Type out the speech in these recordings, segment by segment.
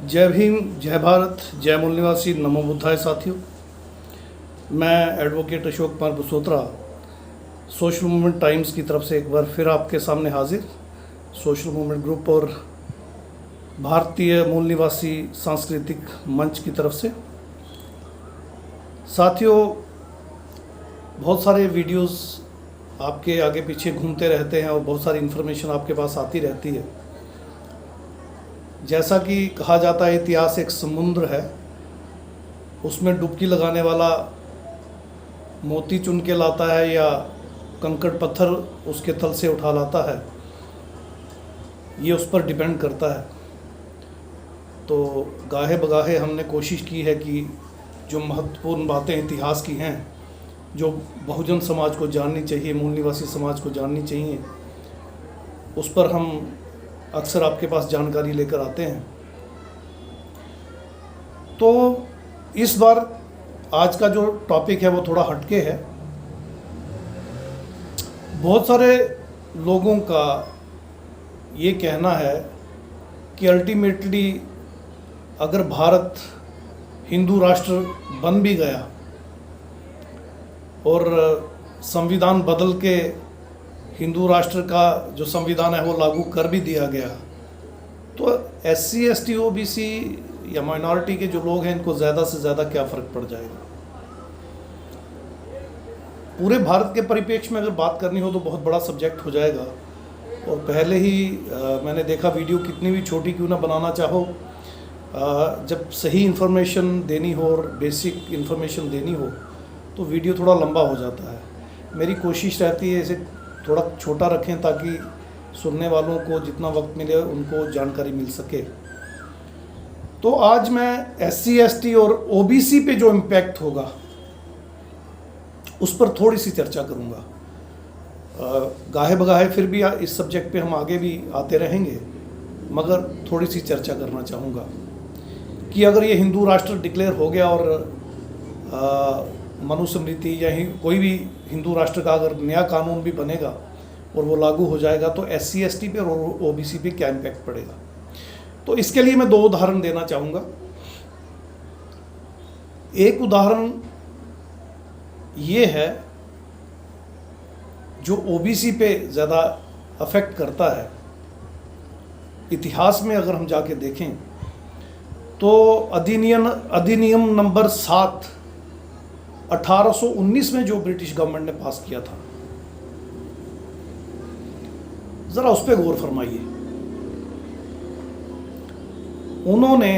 जय भीम, जय भारत, जय मूल निवासी, नमो बुद्धाय साथियों। मैं advocate Ashok Kumar Basotra social movement times की तरफ से एक बार फिर आपके सामने हाजिर। सोशल मूवमेंट ग्रुप और भारतीय मूल निवासी सांस्कृतिक मंच की तरफ से। साथियों, बहुत सारे वीडियोस आपके आगे पीछे घूमते रहते हैं और बहुत सारी इन्फॉर्मेशन आपके पास आती रहती है। जैसा कि कहा जाता है, इतिहास एक समुद्र है, उसमें डुबकी लगाने वाला मोती चुन के लाता है या कंकड़ पत्थर उसके तल से उठा लाता है, ये उस पर डिपेंड करता है। तो गाहे बगाहे हमने कोशिश की है कि जो महत्वपूर्ण बातें इतिहास की हैं, जो बहुजन समाज को जाननी चाहिए, मूल निवासी समाज को जाननी चाहिए, उस पर हम अक्सर आपके पास जानकारी लेकर आते हैं। तो इस बार आज का जो टॉपिक है वो थोड़ा हटके है। बहुत सारे लोगों का ये कहना है कि अल्टीमेटली अगर भारत हिंदू राष्ट्र बन भी गया और संविधान बदल के हिंदू राष्ट्र का जो संविधान है वो लागू कर भी दिया गया, तो SC ST OBC या माइनॉरिटी के जो लोग हैं इनको ज़्यादा से ज़्यादा क्या फ़र्क पड़ जाएगा। पूरे भारत के परिप्रेक्ष्य में अगर बात करनी हो तो बहुत बड़ा सब्जेक्ट हो जाएगा। और पहले ही मैंने देखा, वीडियो कितनी भी छोटी क्यों ना बनाना चाहो, जब सही इन्फॉर्मेशन देनी हो और बेसिक इन्फॉर्मेशन देनी हो तो वीडियो थोड़ा लंबा हो जाता है। मेरी कोशिश रहती है इसे थोड़ा छोटा रखें ताकि सुनने वालों को जितना वक्त मिले उनको जानकारी मिल सके। तो आज मैं SC ST और OBC पे जो इम्पैक्ट होगा उस पर थोड़ी सी चर्चा करूँगा। गाहे बगाहे फिर भी इस सब्जेक्ट पे हम आगे भी आते रहेंगे, मगर थोड़ी सी चर्चा करना चाहूँगा कि अगर ये हिंदू राष्ट्र डिक्लेयर हो गया और मनुस्मृति या कोई भी हिंदू राष्ट्र का अगर नया कानून भी बनेगा और वो लागू हो जाएगा तो SC ST पे और OBC पे क्या इम्पैक्ट पड़ेगा। तो इसके लिए मैं 2 उदाहरण देना चाहूँगा। एक उदाहरण ये है जो OBC पे ज़्यादा अफेक्ट करता है। इतिहास में अगर हम जाके देखें तो अधिनियम नंबर 7 1819 में जो ब्रिटिश गवर्नमेंट ने पास किया था, ज़रा उस पर गौर फरमाइए। उन्होंने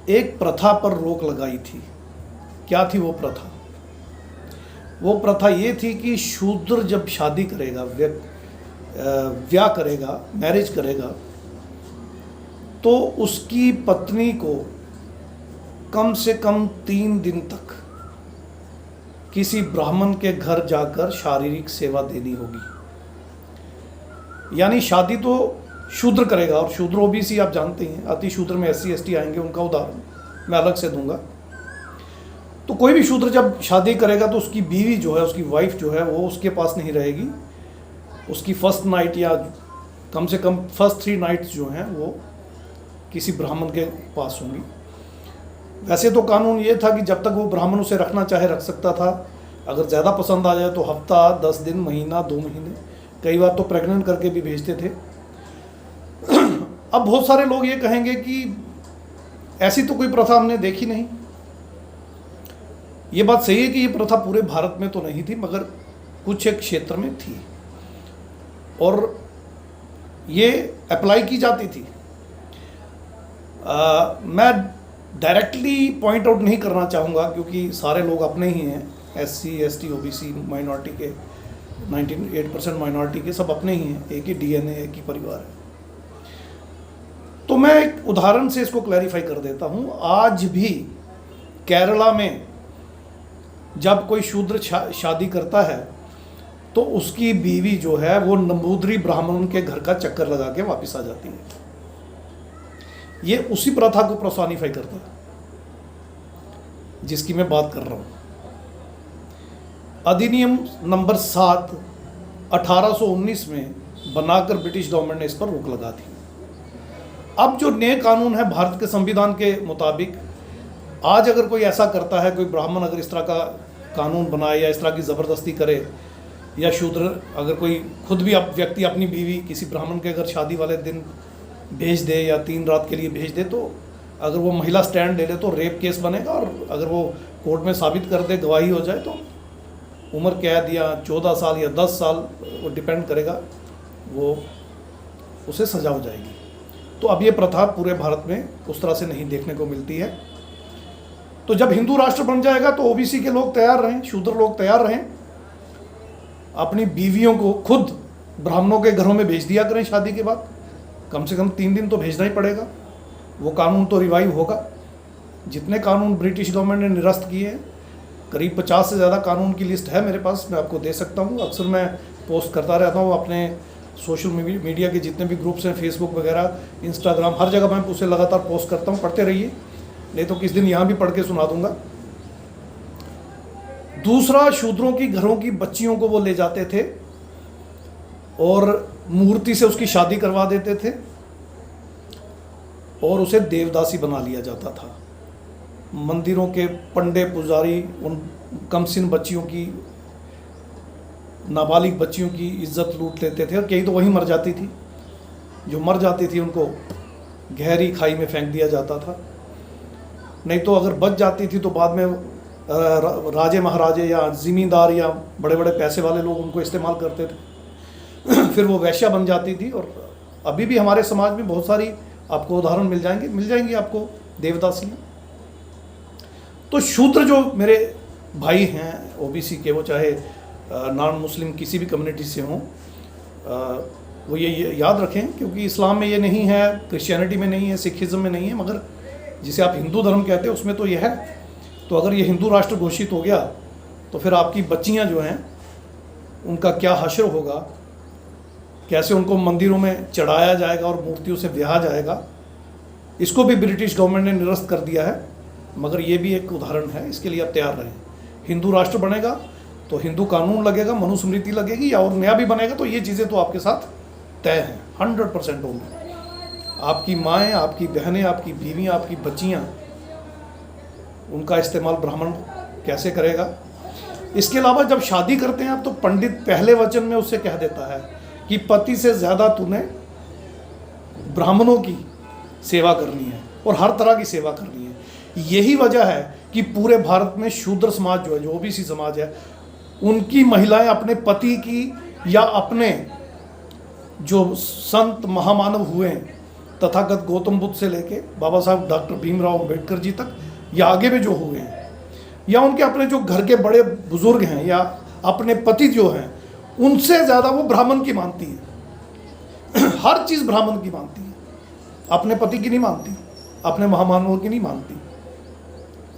एक प्रथा पर रोक लगाई थी। क्या थी वो प्रथा? वो प्रथा ये थी कि शूद्र जब शादी करेगा, ब्याह करेगा, मैरिज करेगा, तो उसकी पत्नी को कम से कम 3 दिन तक किसी ब्राह्मण के घर जाकर शारीरिक सेवा देनी होगी। यानी शादी तो शूद्र करेगा, और शूद्र OBC आप जानते हैं, अति शूद्र में SC ST आएंगे, उनका उदाहरण मैं अलग से दूंगा। तो कोई भी शूद्र जब शादी करेगा तो उसकी बीवी जो है, उसकी वाइफ जो है, वो उसके पास नहीं रहेगी। उसकी फर्स्ट नाइट या कम से कम फर्स्ट 3 नाइट्स जो हैं वो किसी ब्राह्मण के पास होंगी। वैसे तो कानून ये था कि जब तक वो ब्राह्मण उसे रखना चाहे रख सकता था। अगर ज़्यादा पसंद आ जाए तो हफ्ता, 10 दिन, महीना, 2 महीने, कई बार तो प्रेग्नेंट करके भी भेजते थे। अब बहुत सारे लोग ये कहेंगे कि ऐसी तो कोई प्रथा हमने देखी नहीं। ये बात सही है कि ये प्रथा पूरे भारत में तो नहीं थी, मगर कुछ एक क्षेत्र में थी और ये अप्लाई की जाती थी। मैं डायरेक्टली पॉइंट आउट नहीं करना चाहूँगा क्योंकि सारे लोग अपने ही हैं। SC ST OBC माइनॉरिटी के 98% माइनॉरिटी के सब अपने ही हैं, एक ही DNA, एक ही परिवार है। तो मैं एक उदाहरण से इसको क्लैरिफाई कर देता हूँ। आज भी केरला में जब कोई शूद्र शादी करता है तो उसकी बीवी जो है वो नंबूदरी ब्राह्मण के घर का चक्कर लगा के वापस आ जाती है। ये उसी प्रथा को प्रोत्साहनिफाई करता है जिसकी मैं बात कर रहा हूँ। अधिनियम नंबर 7 1819 में बनाकर ब्रिटिश गवर्नमेंट ने इस पर रोक लगा दी। अब जो नए कानून है भारत के संविधान के मुताबिक, आज अगर कोई ऐसा करता है, कोई ब्राह्मण अगर इस तरह का कानून बनाए या इस तरह की ज़बरदस्ती करे, या शूद्र अगर कोई खुद भी व्यक्ति अपनी बीवी किसी ब्राह्मण के अगर शादी वाले दिन भेज दे या 3 रात के लिए भेज दे, तो अगर वो महिला स्टैंड ले ले तो रेप केस बनेगा, और अगर वो कोर्ट में साबित कर दे, गवाही हो जाए, तो उम्र कैद या 14 साल या 10 साल, वो डिपेंड करेगा, वो उसे सजा हो जाएगी। तो अब ये प्रथा पूरे भारत में उस तरह से नहीं देखने को मिलती है। तो जब हिंदू राष्ट्र बन जाएगा तो ओबीसी के लोग तैयार रहें, शूद्र लोग तैयार रहें, अपनी बीवियों को खुद ब्राह्मणों के घरों में भेज दिया करें शादी के बाद, कम से कम 3 दिन तो भेजना ही पड़ेगा। वो कानून तो रिवाइव होगा। जितने कानून ब्रिटिश गवर्नमेंट ने निरस्त किए हैं, करीब 50 से ज़्यादा कानून की लिस्ट है मेरे पास, मैं आपको दे सकता हूँ। अक्सर मैं पोस्ट करता रहता हूँ अपने सोशल मीडिया के जितने भी ग्रुप्स हैं, फेसबुक वगैरह, इंस्टाग्राम, हर जगह मैं उसे लगातार पोस्ट करता हूँ। पढ़ते रहिए, नहीं तो किस दिन यहाँ भी पढ़ के सुना दूंगा। दूसरा, शूद्रों की घरों की बच्चियों को वो ले जाते थे और मूर्ति से उसकी शादी करवा देते थे और उसे देवदासी बना लिया जाता था। मंदिरों के पंडे पुजारी उन कमसिन बच्चियों की, नाबालिग बच्चियों की इज्जत लूट लेते थे, और कई तो वहीं मर जाती थी। जो मर जाती थी उनको गहरी खाई में फेंक दिया जाता था, नहीं तो अगर बच जाती थी तो बाद में राजे महाराजे या ज़मींदार या बड़े बड़े पैसे वाले लोग उनको इस्तेमाल करते थे। फिर वो वैश्या बन जाती थी। और अभी भी हमारे समाज में बहुत सारी आपको उदाहरण मिल जाएंगे आपको देवदासियाँ। तो शूद्र जो मेरे भाई हैं ओबीसी के, वो चाहे नॉन मुस्लिम किसी भी कम्युनिटी से हों, वो ये याद रखें, क्योंकि इस्लाम में ये नहीं है, क्रिश्चियनिटी में नहीं है, सिखिज़्म में नहीं है, मगर जिसे आप हिंदू धर्म कहते हैं उसमें तो यह है। तो अगर ये हिंदू राष्ट्र घोषित हो गया तो फिर आपकी बच्चियां जो हैं उनका क्या हश्र होगा, कैसे उनको मंदिरों में चढ़ाया जाएगा और मूर्तियों से ब्याहा जाएगा। इसको भी ब्रिटिश गवर्नमेंट ने निरस्त कर दिया है, मगर ये भी एक उदाहरण है। इसके लिए आप तैयार रहें। हिंदू राष्ट्र बनेगा तो हिंदू कानून लगेगा, मनुस्मृति लगेगी, या और नया भी बनेगा तो ये चीज़ें तो आपके साथ तय हैं, 100% होंगी। आपकी माएँ, आपकी बहनें, आपकी बीवियाँ, आपकी बच्चियाँ, उनका इस्तेमाल ब्राह्मण कैसे करेगा। इसके अलावा जब शादी करते हैं आप, तो पंडित पहले वचन में उससे कह देता है कि पति से ज़्यादा तूने ब्राह्मणों की सेवा करनी है और हर तरह की सेवा करनी है। यही वजह है कि पूरे भारत में शूद्र समाज जो है, जो ओबीसी समाज है, उनकी महिलाएं अपने पति की या अपने जो संत महामानव हुए तथागत गौतम बुद्ध से लेके बाबा साहब डॉक्टर भीमराव अंबेडकर जी तक, या आगे में जो हुए हैं, या उनके अपने जो घर के बड़े बुजुर्ग हैं, या अपने पति जो हैं, उनसे ज़्यादा वो ब्राह्मण की मानती है। हर चीज़ ब्राह्मण की मानती है, अपने पति की नहीं मानती, अपने महामानवों की नहीं मानती।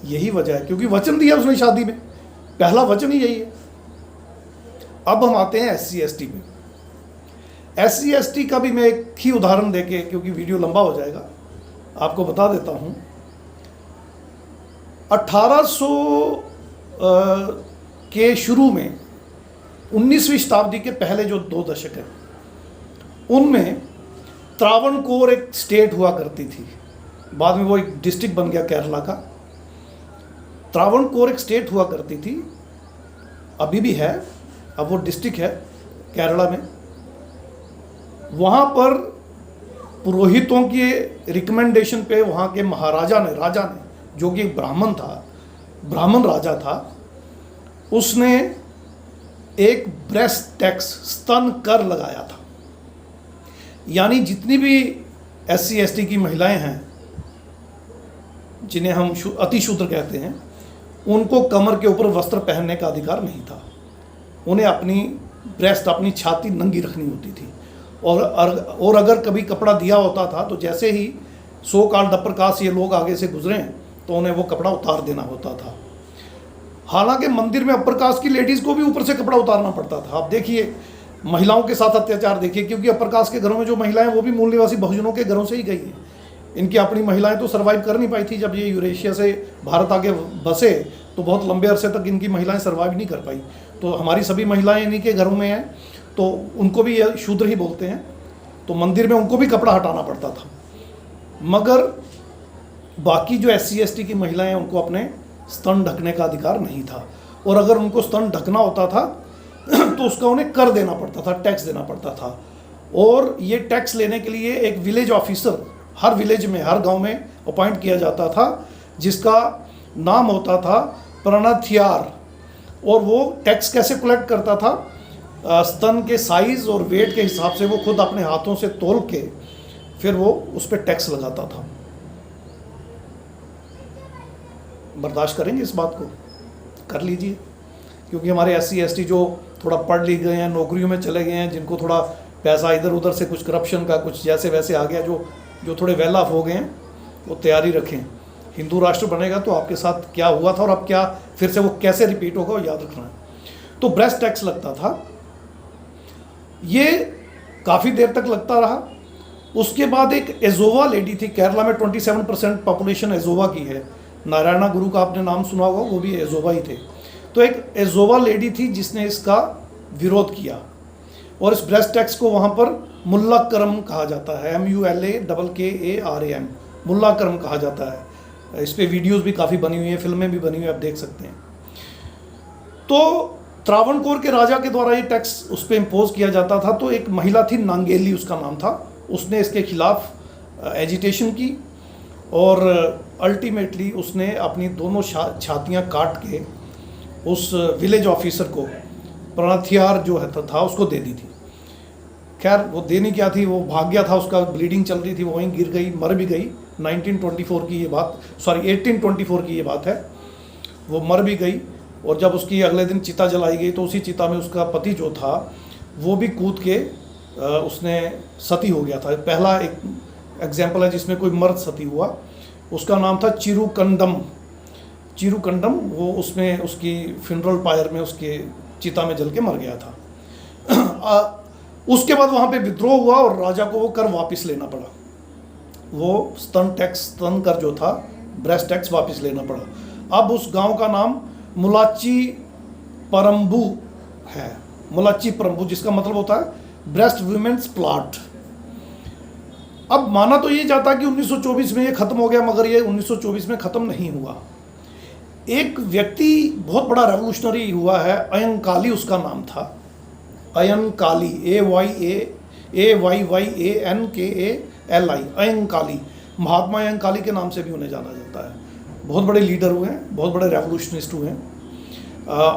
यही वजह है, क्योंकि वचन दिया उसने शादी में, पहला वचन ही यही है। अब हम आते हैं SC/ST में। SC/ST का भी मैं एक ही उदाहरण देके, क्योंकि वीडियो लंबा हो जाएगा, आपको बता देता हूँ। 1800 के शुरू में, 19वीं शताब्दी के पहले जो 2 दशक हैं, उनमें त्रावणकोर एक स्टेट हुआ करती थी, बाद में वो एक डिस्ट्रिक्ट बन गया केरला का। त्रावणकोर एक स्टेट हुआ करती थी, अभी भी है, अब वो डिस्ट्रिक्ट है केरला में। वहाँ पर पुरोहितों के रिकमेंडेशन पे वहाँ के राजा ने, जो कि ब्राह्मण था, ब्राह्मण राजा था, उसने एक ब्रेस्ट टैक्स, स्तन कर लगाया था। यानी जितनी भी SC/ST की महिलाएं हैं, जिन्हें हम अतिशूद्र कहते हैं, उनको कमर के ऊपर वस्त्र पहनने का अधिकार नहीं था। उन्हें अपनी ब्रेस्ट, अपनी छाती नंगी रखनी होती थी, और अगर कभी कपड़ा दिया होता था तो जैसे ही सो कॉल्ड अपर कास्ट ये लोग आगे से गुजरें तो उन्हें वो कपड़ा उतार देना होता था। हालांकि मंदिर में अपर कास्ट की लेडीज़ को भी ऊपर से कपड़ा उतारना पड़ता था। आप देखिए महिलाओं के साथ अत्याचार देखिए, क्योंकि अपर कास्ट के घरों में जो महिलाएं, वो भी मूल निवासी बहुजनों के घरों से ही गई हैं। इनकी अपनी महिलाएं तो सर्वाइव कर नहीं पाई थी। जब ये यूरेशिया से भारत आके बसे तो बहुत लंबे अरसे तक इनकी महिलाएं सर्वाइव नहीं कर पाई। तो हमारी सभी महिलाएं इन्हीं के घरों में हैं, तो उनको भी ये शूद्र ही बोलते हैं। तो मंदिर में उनको भी कपड़ा हटाना पड़ता था। मगर बाकी जो SC/ST की महिलाएं, उनको अपने स्तन ढकने का अधिकार नहीं था। और अगर उनको स्तन ढकना होता था तो उसका उन्हें कर देना पड़ता था, टैक्स देना पड़ता था। और ये टैक्स लेने के लिए एक विलेज ऑफिसर हर विलेज में, हर गांव में अपॉइंट किया जाता था, जिसका नाम होता था प्रणथियार। और वो टैक्स कैसे कलेक्ट करता था? स्तन के साइज और वेट के हिसाब से वो खुद अपने हाथों से तोल के फिर वो उस पर टैक्स लगाता था। बर्दाश्त करेंगे इस बात को? कर लीजिए, क्योंकि हमारे SC/ST जो थोड़ा पढ़ लिख गए हैं, नौकरियों में चले गए हैं, जिनको थोड़ा पैसा इधर उधर से कुछ करप्शन का कुछ जैसे वैसे आ गया, जो थोड़े वेल ऑफ हो गए हैं, वो तैयारी रखें। हिंदू राष्ट्र बनेगा तो आपके साथ क्या हुआ था और अब क्या फिर से वो कैसे रिपीट होगा, वो याद रखना है। तो ब्रेस्ट टैक्स लगता था, ये काफ़ी देर तक लगता रहा। उसके बाद एक एजोवा लेडी थी, केरला में 27% पॉपुलेशन एजोवा की है। नारायणा गुरु का आपने नाम सुना होगा, वो भी एजोवा ही थे। तो एक एजोवा लेडी थी जिसने इसका विरोध किया, और इस ब्रेस्ट टैक्स को वहाँ पर मुल्लाकरम कहा जाता है, MULLAKKARAM, मुल्लाकरम कहा जाता है। इस पर वीडियोज़ भी काफ़ी बनी हुई हैं, फिल्में भी बनी हुई हैं, आप देख सकते हैं। तो त्रावणकोर के राजा के द्वारा ये टैक्स उस पर इम्पोज किया जाता था। तो एक महिला थी, नांगेली उसका नाम था, उसने इसके खिलाफ एजिटेशन की और अल्टीमेटली उसने अपनी दोनों छातियाँ काट के उस विलेज ऑफिसर को, प्रणथियार जो है था, उसको दे दी थी। खैर वो देनी क्या थी, वो भाग गया था, उसका ब्लीडिंग चल रही थी, वो वहीं गिर गई, मर भी गई। 1824 की ये बात है। वो मर भी गई, और जब उसकी अगले दिन चिता जलाई गई तो उसी चिता में उसका पति जो था वो भी कूद के उसने सती हो गया था। पहला एक एग्जाम्पल है जिसमें कोई मर्द सती हुआ, उसका नाम था चिरुकंडम। वो उसमें उसकी फ्यूनरल पायर में उसके चिता में जल के मर गया था। उसके बाद वहाँ पे विद्रोह हुआ और राजा को वो कर वापस लेना पड़ा। वो स्तन कर जो था, ब्रेस्ट टैक्स वापस लेना पड़ा। अब उस गांव का नाम मुलाच्ची परम्बू है, मुलाच्ची परम्बू, जिसका मतलब होता है ब्रेस्ट वुमेन्स प्लॉट। अब माना तो ये जाता कि 1924 में ये खत्म हो गया, मगर ये 1924 में खत्म नहीं हुआ। एक व्यक्ति बहुत बड़ा रेवोल्यूशनरी हुआ है, अयंकाली उसका नाम था, अयंकाली, AYYANKALI, अयंकाली। महात्मा अयंकाली के नाम से भी उन्हें जाना जाता है। बहुत बड़े लीडर हुए हैं, बहुत बड़े रेवोल्यूशनिस्ट हुए हैं।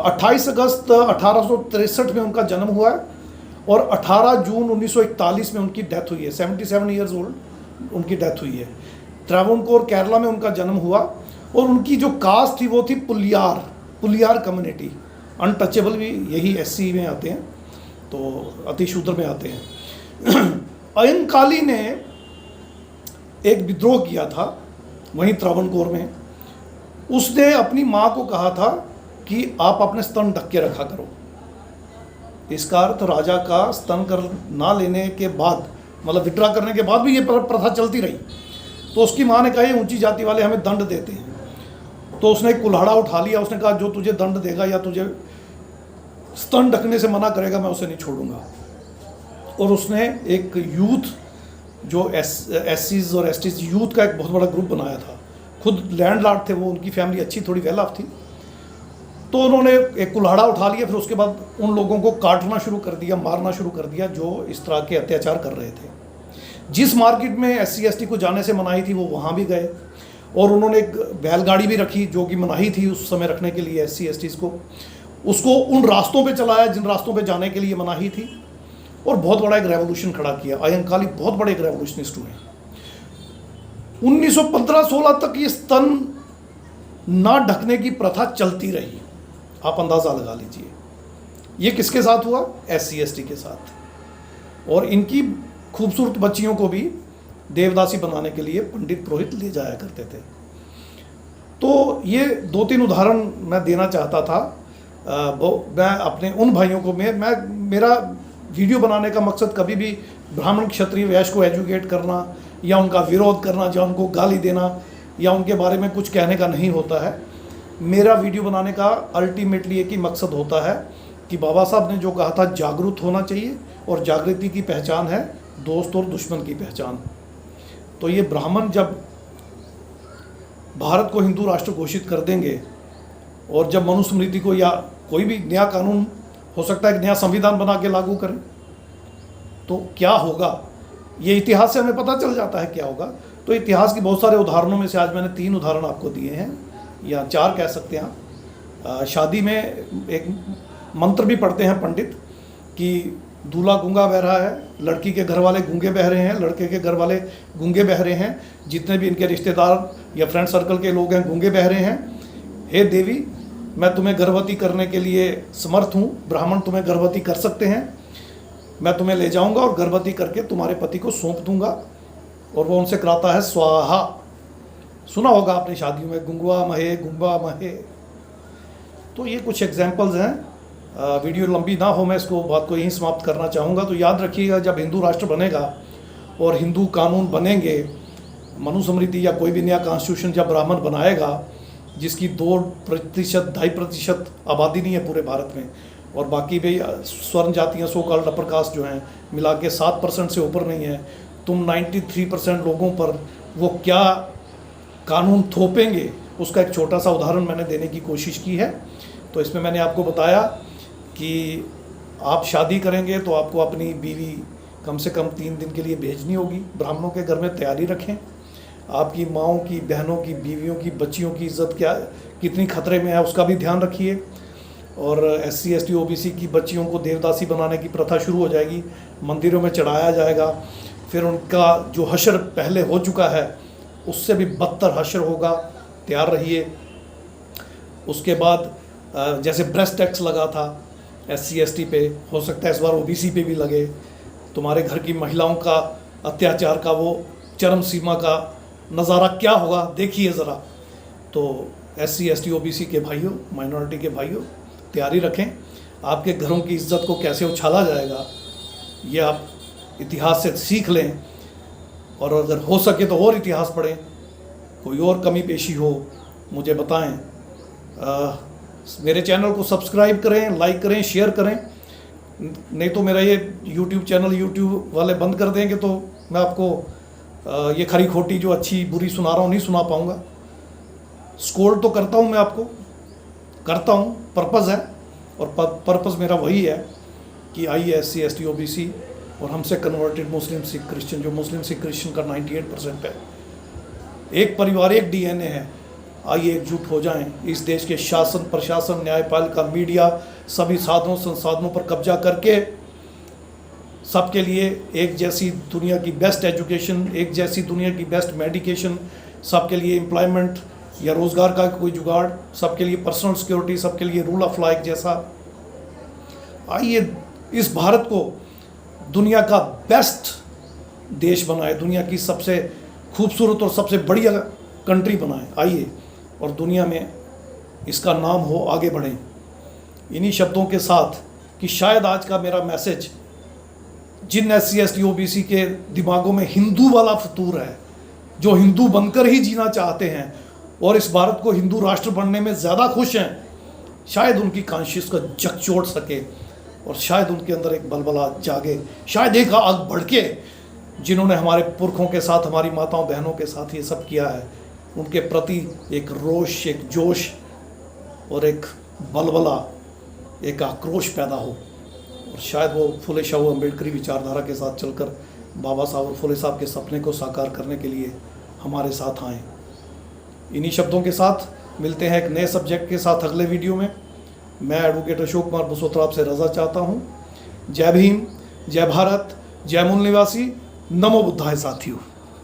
28 अगस्त 1863 में उनका जन्म हुआ है और 18 जून 1941 में उनकी डेथ हुई है। 77 ईयर्स ओल्ड उनकी डेथ हुई है। त्रावणकोर केरला में उनका जन्म हुआ और उनकी जो कास्ट थी वो थी पुलियार कम्युनिटी। अनटचेबल भी यही SC में आते हैं, तो अतिशूद्र में आते हैं। अयंकाली ने एक विद्रोह किया था वहीं त्रावणकोर में। उसने अपनी माँ को कहा था कि आप अपने स्तन ढक के रखा करो। इसका अर्थ राजा का स्तन कर ना लेने के बाद, मतलब विड्रा करने के बाद भी ये प्रथा चलती रही। तो उसकी माँ ने कहा ये ऊंची जाति वाले हमें दंड देते हैं। तो उसने एक कुल्हाड़ा उठा लिया, उसने कहा जो तुझे दंड देगा या तुझे स्तन ढकने से मना करेगा मैं उसे नहीं छोड़ूंगा। और उसने एक यूथ जो SCs और STs यूथ का एक बहुत बड़ा ग्रुप बनाया था। खुद लैंडलॉर्ड थे वो, उनकी फैमिली अच्छी थोड़ी वेल ऑफ थी। तो उन्होंने एक कुल्हाड़ा उठा लिया, फिर उसके बाद उन लोगों को काटना शुरू कर दिया, मारना शुरू कर दिया जो इस तरह के अत्याचार कर रहे थे। जिस मार्केट में SC/ST को जाने से मनाही थी वो वहाँ भी गए, और उन्होंने एक बैलगाड़ी भी रखी जो कि मनाही थी उस समय रखने के लिए SC/STs को। उसको उन रास्तों पे चलाया जिन रास्तों पे जाने के लिए मनाही थी, और बहुत बड़ा एक रेवोल्यूशन खड़ा किया। अयंकाली बहुत बड़े एक रेवोल्यूशनिस्ट हुए। 1915-16 तक ये स्तन ना ढकने की प्रथा चलती रही। आप अंदाज़ा लगा लीजिए ये किसके साथ हुआ? SC/ST के साथ। और इनकी खूबसूरत बच्चियों को भी देवदासी बनाने के लिए पंडित पुरोहित ले जाया करते थे। तो ये 2-3 उदाहरण मैं देना चाहता था। मैं अपने उन भाइयों को मेरा वीडियो बनाने का मकसद कभी भी ब्राह्मण क्षत्रिय वैश्य को एजुकेट करना या उनका विरोध करना या उनको गाली देना या उनके बारे में कुछ कहने का नहीं होता है। मेरा वीडियो बनाने का अल्टीमेटली एक ही मकसद होता है कि बाबा साहब ने जो कहा था जागरूक होना चाहिए, और जागृति की पहचान है दोस्त और दुश्मन की पहचान। तो ये ब्राह्मण जब भारत को हिंदू राष्ट्र घोषित कर देंगे और जब मनुस्मृति को या कोई भी नया कानून, हो सकता है कि नया संविधान बना के लागू करें, तो क्या होगा ये इतिहास से हमें पता चल जाता है क्या होगा। तो इतिहास के बहुत सारे उदाहरणों में से आज मैंने 3 उदाहरण आपको दिए हैं, या 4 कह सकते हैं आप। शादी में एक मंत्र भी पढ़ते हैं पंडित कि दूल्हा गूंगा बह रहा है, लड़की के घर वाले गूंगे बह रहे हैं, लड़के के घर वाले गूंगे बह रहे हैं, जितने भी इनके रिश्तेदार या फ्रेंड सर्कल के लोग हैं गूंगे बह रहे हैं। हे देवी, मैं तुम्हें गर्भवती करने के लिए समर्थ हूँ, ब्राह्मण तुम्हें गर्भवती कर सकते हैं, मैं तुम्हें ले जाऊंगा और गर्भवती करके तुम्हारे पति को सौंप दूंगा। और वो उनसे कराता है स्वाहा। सुना होगा आपने शादियों में, गुंगवा महे गुंबा महे। तो ये कुछ एग्जाम्पल्स हैं। वीडियो लंबी ना हो, मैं इसको बात को यहीं समाप्त करना चाहूँगा। तो याद रखिएगा, जब हिंदू राष्ट्र बनेगा और हिंदू कानून बनेंगे, मनुस्मृति या कोई भी नया कॉन्स्टिट्यूशन जब ब्राह्मण बनाएगा, जिसकी 2% 2.5% आबादी नहीं है पूरे भारत में, और बाकी भी स्वर्ण जातियाँ सो कॉल्ड अपर कास्ट जो हैं मिला के 7% से ऊपर नहीं है, तुम 93% लोगों पर वो क्या कानून थोपेंगे, उसका एक छोटा सा उदाहरण मैंने देने की कोशिश की है। तो इसमें मैंने आपको बताया कि आप शादी करेंगे तो आपको अपनी बीवी कम से कम 3 दिन के लिए भेजनी होगी। ब्राह्मणों के घर में तैयारी रखें। आपकी माँओं की, बहनों की, बीवियों की, बच्चियों की इज्जत क्या कितनी खतरे में है, उसका भी ध्यान रखिए। और SC ST OBC की बच्चियों को देवदासी बनाने की प्रथा शुरू हो जाएगी, मंदिरों में चढ़ाया जाएगा। फिर उनका जो हशर पहले हो चुका है उससे भी बदतर हशर होगा, तैयार रहिए। उसके बाद जैसे ब्रेस्ट टैक्स लगा था SC ST पे, हो सकता है इस बार OBC पे भी लगे। तुम्हारे घर की महिलाओं का अत्याचार का वो चरम सीमा का नज़ारा क्या होगा, देखिए ज़रा। तो SC ST OBC के भाइयों, माइनॉरिटी के भाइयों, तैयारी रखें। आपके घरों की इज्जत को कैसे उछाला जाएगा, ये आप इतिहास से सीख लें। और अगर हो सके तो और इतिहास पढ़ें। कोई और कमी पेशी हो मुझे बताएं। मेरे चैनल को सब्सक्राइब करें, लाइक करें, शेयर करें। नहीं तो मेरा ये YouTube चैनल YouTube वाले बंद कर देंगे तो मैं आपको ये खरी खोटी जो अच्छी बुरी सुना रहा हूँ नहीं सुना पाऊँगा। स्कोल्ड तो करता हूँ, मैं आपको करता हूँ, पर्पज़ है। और पर्पज़ मेरा वही है कि आइए SC ST OBC और हमसे कन्वर्टेड मुस्लिम सिख क्रिश्चियन, जो मुस्लिम सिख क्रिश्चियन का 98% है, एक परिवार, एक DNA है। आइए एकजुट हो जाएं। इस देश के शासन, प्रशासन, न्यायपालिका, मीडिया, सभी साधनों संसाधनों पर कब्जा करके सबके लिए एक जैसी दुनिया की बेस्ट एजुकेशन, एक जैसी दुनिया की बेस्ट मेडिकेशन, सबके लिए एम्प्लॉयमेंट या रोज़गार का कोई जुगाड़, सबके लिए पर्सनल सिक्योरिटी, सबके लिए रूल ऑफ लॉ एक जैसा। आइए इस भारत को दुनिया का बेस्ट देश बनाए, दुनिया की सबसे खूबसूरत और सबसे बढ़िया कंट्री बनाए। आइए और दुनिया में इसका नाम हो, आगे बढ़ें। इन्हीं शब्दों के साथ कि शायद आज का मेरा मैसेज जिन SC ST OBC के दिमागों में हिंदू वाला फतूर है, जो हिंदू बनकर ही जीना चाहते हैं और इस भारत को हिंदू राष्ट्र बनने में ज़्यादा खुश हैं, शायद उनकी कॉन्शियस को झकझोर सके और शायद उनके अंदर एक बलबला जागे, शायद एक आग भड़के। जिन्होंने हमारे पुरखों के साथ, हमारी माताओं बहनों के साथ ये सब किया है, उनके प्रति एक रोष, एक जोश और एक बलबला, एक आक्रोश पैदा हो। और शायद वो फुले शाहू अम्बेडकरी विचारधारा के साथ चलकर बाबा साहब और फुले साहब के सपने को साकार करने के लिए हमारे साथ आएँ। इन्हीं शब्दों के साथ मिलते हैं एक नए सब्जेक्ट के साथ अगले वीडियो में। मैं एडवोकेट अशोक कुमार बसोत्रा आपसे रजा चाहता हूँ। जय भीम, जय भारत, जय मूल निवासी, नमो बुद्धाय साथियों।